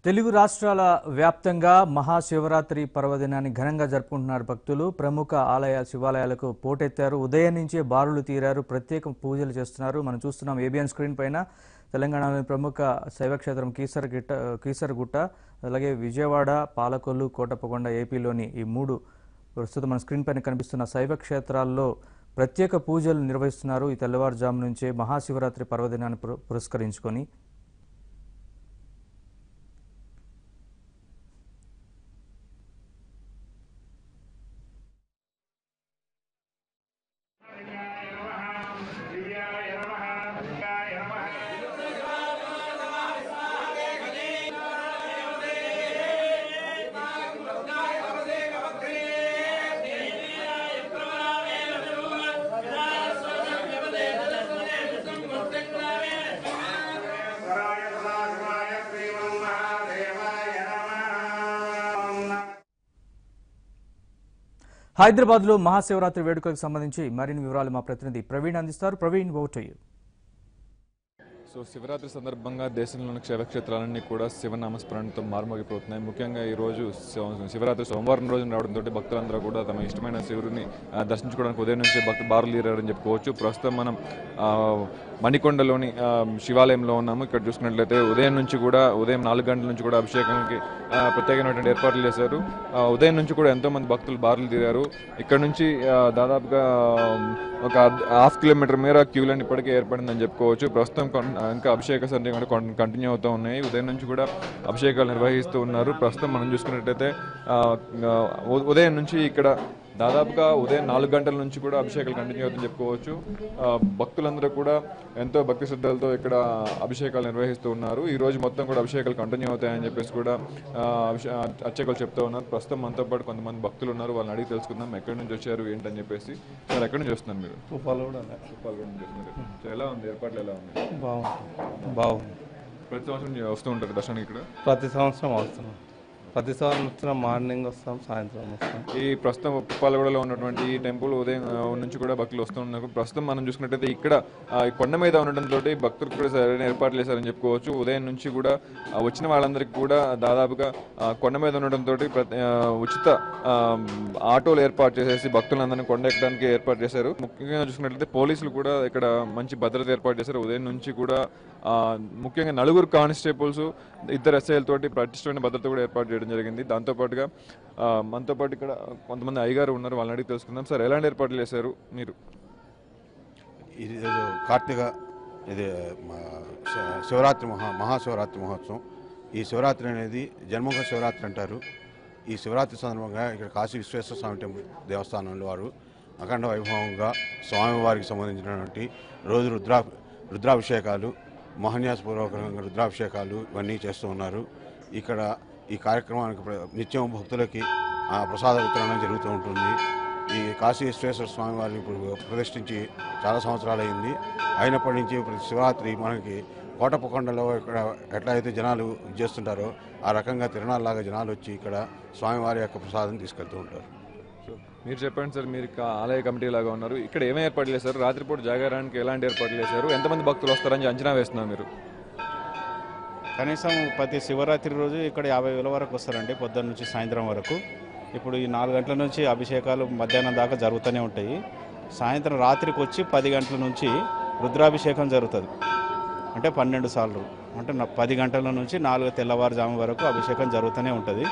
తెలుగు రాష్ట్రాల వ్యాప్తంగా మహాశివరాత్రి పర్వదినాన్ని ఘనంగా జరుపుకుంటున్నారు భక్తులు. ప్రముఖ శివాలయాలకు పోటెత్తారు. ఉదయం నుంచే బారులు తీరారు, ప్రత్యేక పూజలు చేస్తున్నారు. మనం చూస్తున్నాం ఏబిఎన్ స్క్రీన్ పైన తెలంగాణలోని ప్రముఖ శైవక్షేత్రం కీసరగుట్ట, అలాగే విజయవాడ, పాలకొల్లు, కోటప్పకొండ, ఏపీలోని ఈ 3 ప్రస్తుతం మన స్క్రీన్ పైన కనిపిస్తున్న శైవక్షేత్రాల్లో ప్రత్యేక పూజలు నిర్వహిస్తున్నారు. ఈ తెల్లవారుజాము నుంచే మహాశివరాత్రి పర్వదినాన్ని పురస్కరించుకొని హైదరాబాద్లో మహాశివరాత్రి వేడుకలకు సంబంధించి మరిన్ని వివరాలు మా ప్రతినిధి ప్రవీణ్ అందిస్తారు. Praveen, over to you. So Shivaratri సందర్భంగా దేశంలోని శైవక్షేత్రాలన్నీ కూడా శివనామస్మరణతో మారుమోగిపోతున్నాయి. ముఖ్యంగా ఈరోజు శివరాత్రి సోమవారం రోజున రావడంతో భక్తులందరూ కూడా తమ ఇష్టమైన శివుడిని దర్శించుకోవడానికి ఉదయం నుంచి భక్తులు బారులు తీరారని చెప్పుకోవచ్చు. ప్రస్తుతం మనం మణికొండలోని శివాలయంలో ఉన్నాము. ఇక్కడ చూసుకున్నట్లయితే ఉదయం 4 గంటల నుంచి కూడా అభిషేకానికి ప్రత్యేకమైనటువంటి ఏర్పాట్లు చేశారు. ఉదయం నుంచి కూడా ఎంతోమంది భక్తులు బారులు తీరారు. ఇక్కడ నుంచి దాదాపుగా ఒక ½ కిలోమీటర్ మేర క్యూలన్నీ ఇప్పటికే ఏర్పడిందని చెప్పుకోవచ్చు. ప్రస్తుతం ఇంకా అభిషేక సంధ్య కంటిన్యూ అవుతూ ఉన్నాయి. ఉదయం నుంచి కూడా అభిషేకాలు నిర్వహిస్తూ ఉన్నారు. ప్రస్తుతం మనం చూసుకున్నట్టయితే ఉదయం నుంచి ఇక్కడ దాదాపుగా ఉదయం 4 గంటల నుంచి కూడా అభిషేకాలు కంటిన్యూ అవుతుందని చెప్పుకోవచ్చు. భక్తులందరూ కూడా ఎంతో భక్తి శ్రద్ధలతో ఇక్కడ అభిషేకాలు నిర్వహిస్తూ ఉన్నారు. ఈ రోజు మొత్తం కూడా అభిషేకాలు కంటిన్యూ అవుతాయని చెప్పేసి కూడా అర్చకులు చెప్తూ ఉన్నారు. ప్రస్తుతం మనతో పాటు కొంతమంది భక్తులు ఉన్నారు. వాళ్ళని అడిగి తెలుసుకుందాం ఎక్కడి నుంచి వచ్చారు ఏంటని చెప్పేసి. సార్, ఎక్కడి నుంచి వస్తున్నారు మీరు? ఉప్పాలగూడ నుంచి వస్తున్నారు. సో ఎలా ఉంది, ఏర్పాట్లు ఎలా ఉంది? బాగుంది. ప్రతి సంవత్సరం వస్తూ ఉంటారు దర్శనానికి ఇక్కడ? ప్రతి సంవత్సరం వస్తున్నాం. ప్రతి సంవత్సరం వచ్చినా మార్నింగ్ వస్తాం, సాయంత్రం వస్తాం. ఈ ప్రస్తుతం ఉప్పాలగూడలో ఉన్నటువంటి ఈ టెంపుల్ ఉదయం నుంచి కూడా భక్తులు వస్తూ ఉన్నారు. ప్రస్తుతం మనం చూసుకున్నట్టయితే ఇక్కడ కొండ మీద ఉండడంతో భక్తులకు కూడా సరైన ఏర్పాట్లు చేశారని చెప్పుకోవచ్చు. ఉదయం నుంచి కూడా వచ్చిన వాళ్ళందరికీ కూడా దాదాపుగా కొండ మీద ఉండడంతో ఉచిత ఆటోలు ఏర్పాటు చేసేసి భక్తులందరినీ కొండ ఎక్కడానికి ఏర్పాటు చేశారు. ముఖ్యంగా చూసుకున్నట్లయితే పోలీసులు కూడా ఇక్కడ మంచి భద్రత ఏర్పాటు చేశారు. ఉదయం నుంచి కూడా ముఖ్యంగా 4 కానిస్టేబుల్స్, 2 ఎస్ఐలతోటి పటిష్టమైన భద్రత కూడా ఏర్పాటు చేయడం జరిగింది. దాంతోపాటుగా మనతో పాటు ఇక్కడ కొంతమంది అయ్యగారు ఉన్నారు. వాళ్ళని అడిగి తెలుసుకుందాం. సార్, ఎలాంటి ఏర్పాట్లు చేశారు మీరు? ఇది కార్తీక ఇది శివరాత్రి మహాశివరాత్రి మహోత్సవం. ఈ శివరాత్రి అనేది జన్మముఖ శివరాత్రి అంటారు. ఈ శివరాత్రి సందర్భంగా ఇక్కడ కాశీ విశ్వేశ్వర స్వామి టెంపుల్ దేవస్థానంలో వారు అఖండ వైభవంగా స్వామివారికి సంబంధించినటువంటి రోజు రుద్రాభిషేకాలు, మహన్యాసపూర్వకంగా రుద్రాభిషేకాలు ఇవన్నీ చేస్తూ ఉన్నారు. ఇక్కడ ఈ కార్యక్రమానికి నిత్యం భక్తులకి ప్రసాద వితరణ జరుగుతూ ఉంటుంది. ఈ కాశీ విశ్వేశ్వర స్వామి వారిని ఇప్పుడు ప్రతిష్ఠించి చాలా సంవత్సరాలు అయింది. అయినప్పటి నుంచి ప్రతి శివరాత్రి మనకి కోటప్పకొండలో ఇక్కడ ఎట్లా అయితే జనాలు చేస్తుంటారో ఆ రకంగా తిరునాళ్ళలాగా జనాలు వచ్చి ఇక్కడ స్వామివారి యొక్క ప్రసాదం తీసుకెళ్తూ ఉంటారు. సో మీరు చెప్పండి సార్, మీరు ఆలయ కమిటీ లాగా ఉన్నారు, ఇక్కడ ఏమేమి ఏర్పాట్లు చేశారు? రాత్రిపూట జాగారానికి ఎలాంటి ఏర్పాట్లు చేశారు? ఎంతమంది భక్తులు వస్తారని అంచనా వేస్తున్నారు మీరు? కనీసం ప్రతి శివరాత్రి రోజు ఇక్కడ 50,000 వరకు వస్తారండి, పొద్దున్న నుంచి సాయంత్రం వరకు. ఇప్పుడు ఈ 4 గంటల నుంచి అభిషేకాలు మధ్యాహ్నం దాకా జరుగుతూనే ఉంటాయి. సాయంత్రం రాత్రికి వచ్చి 10 గంటల నుంచి రుద్రాభిషేకం జరుగుతుంది. అంటే 12 సార్లు, అంటే 10 గంటల నుంచి 4 తెల్లవారుజాము వరకు అభిషేకం జరుగుతూనే ఉంటుంది.